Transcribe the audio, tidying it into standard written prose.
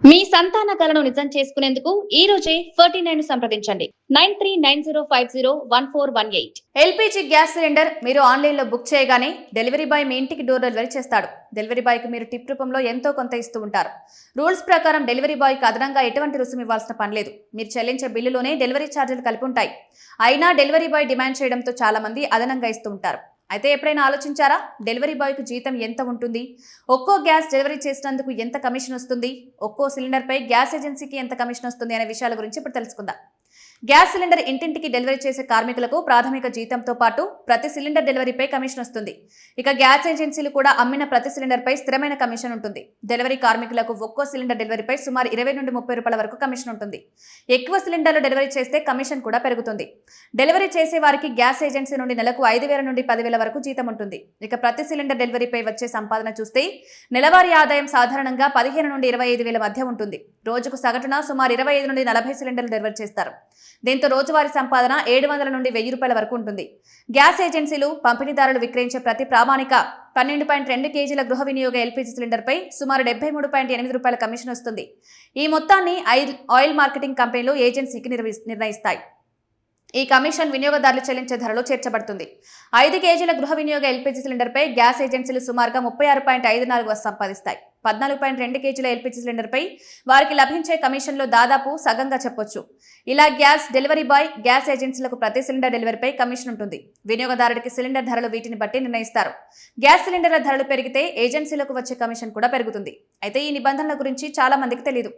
మీ సంతాన కలను నిజం చేసుకునేందుకు ఈ రోజే 49 సంప్రదించండి 9390501418. ఎల్పీజీ గ్యాస్ సిలిండర్ మీరు ఆన్లైన్లో బుక్ చేయగానే డెలివరీ బాయ్ మీ ఇంటికి డోర్ డెలివరీ చేస్తాడు. డెలివరీ బాయ్కి మీరు టిప్ రూపంలో ఎంతో కొంత ఇస్తూ ఉంటారు. రూల్స్ ప్రకారం డెలివరీ బాయ్కి అదనంగా ఎటువంటి రుసుము ఇవ్వాల్సిన పని లేదు. మీరు చెల్లించే బిల్లులోనే డెలివరీ ఛార్జీలు కలిపి ఉంటాయి. అయినా డెలివరీ బాయ్ డిమాండ్ చేయడంతో చాలా మంది అదనంగా ఇస్తూ ఉంటారు. అయితే ఎప్పుడైనా ఆలోచించారా డెలివరీ బాయ్కు జీతం ఎంత ఉంటుంది, ఒక్కో గ్యాస్ డెలివరీ చేసినందుకు ఎంత కమిషన్ వస్తుంది, ఒక్కో సిలిండర్పై గ్యాస్ ఏజెన్సీకి ఎంత కమిషన్ వస్తుంది అనే విషయాల గురించి ఇప్పుడు తెలుసుకుందాం. గ్యాస్ సిలిండర్ ఇంటింటికి డెలివరీ చేసే కార్మికులకు ప్రాథమిక జీతంతో పాటు ప్రతి సిలిండర్ డెలివరీపై కమిషన్ వస్తుంది. ఇక గ్యాస్ ఏజెన్సీలు కూడా అమ్మిన ప్రతి సిలిండర్పై స్థిరమైన కమిషన్ ఉంటుంది. డెలివరీ కార్మికులకు ఒక్కో సిలిండర్ డెలివరీపై సుమారు 20 నుండి 30 రూపాయల వరకు కమిషన్ ఉంటుంది. ఎక్కువ సిలిండర్లు డెలివరీ చేస్తే కమిషన్ కూడా పెరుగుతుంది. డెలివరీ చేసే వారికి గ్యాస్ ఏజెన్సీ నుండి నెలకు 5,000 నుండి 10,000 వరకు జీతం ఉంటుంది. ఇక ప్రతి సిలిండర్ డెలివరీపై వచ్చే సంపాదన చూస్తే నెలవారీ ఆదాయం సాధారణంగా 15 నుండి 25,000 మధ్య ఉంటుంది. రోజుకు సగటున సుమారు 25 నుండి 40 సిలిండర్లు డెలివరీ చేస్తారు. దీంతో రోజువారీ సంపాదన 700 నుండి 1000 రూపాయల వరకు ఉంటుంది. గ్యాస్ ఏజెన్సీలు పంపిణీదారులు విక్రయించే ప్రతి ప్రామాణిక 12.2 కేజీల గృహ వినియోగ ఎల్పీజీ సిలిండర్పై సుమారు 73.8 రూపాయల కమిషన్ వస్తుంది. ఈ మొత్తాన్ని ఆయిల్ మార్కెటింగ్ కంపెనీలు ఏజెన్సీకి నిర్ణయిస్తాయి. ఈ కమిషన్ వినియోగదారులు చెల్లించే ధరలో చేర్చబడుతుంది. 5 కేజీల గృహ వినియోగ ఎల్పీజీ సిలిండర్పై గ్యాస్ ఏజెన్సీలు సుమారుగా 36.54 సంపాదిస్తాయి. 14.2 కేజీల ఎల్పీజీ సిలిండర్పై వారికి లభించే కమిషన్లో దాదాపు సగంగా చెప్పొచ్చు. ఇలా గ్యాస్ డెలివరీ బాయ్, గ్యాస్ ఏజెన్సీలకు ప్రతి సిలిండర్ డెలివరీపై కమిషన్ ఉంటుంది. వినియోగదారుడికి సిలిండర్ ధరలు వీటిని బట్టి నిర్ణయిస్తారు. గ్యాస్ సిలిండర్ల ధరలు పెరిగితే ఏజెన్సీలకు వచ్చే కమిషన్ కూడా పెరుగుతుంది. అయితే ఈ నిబంధనల గురించి చాలా మందికి తెలియదు.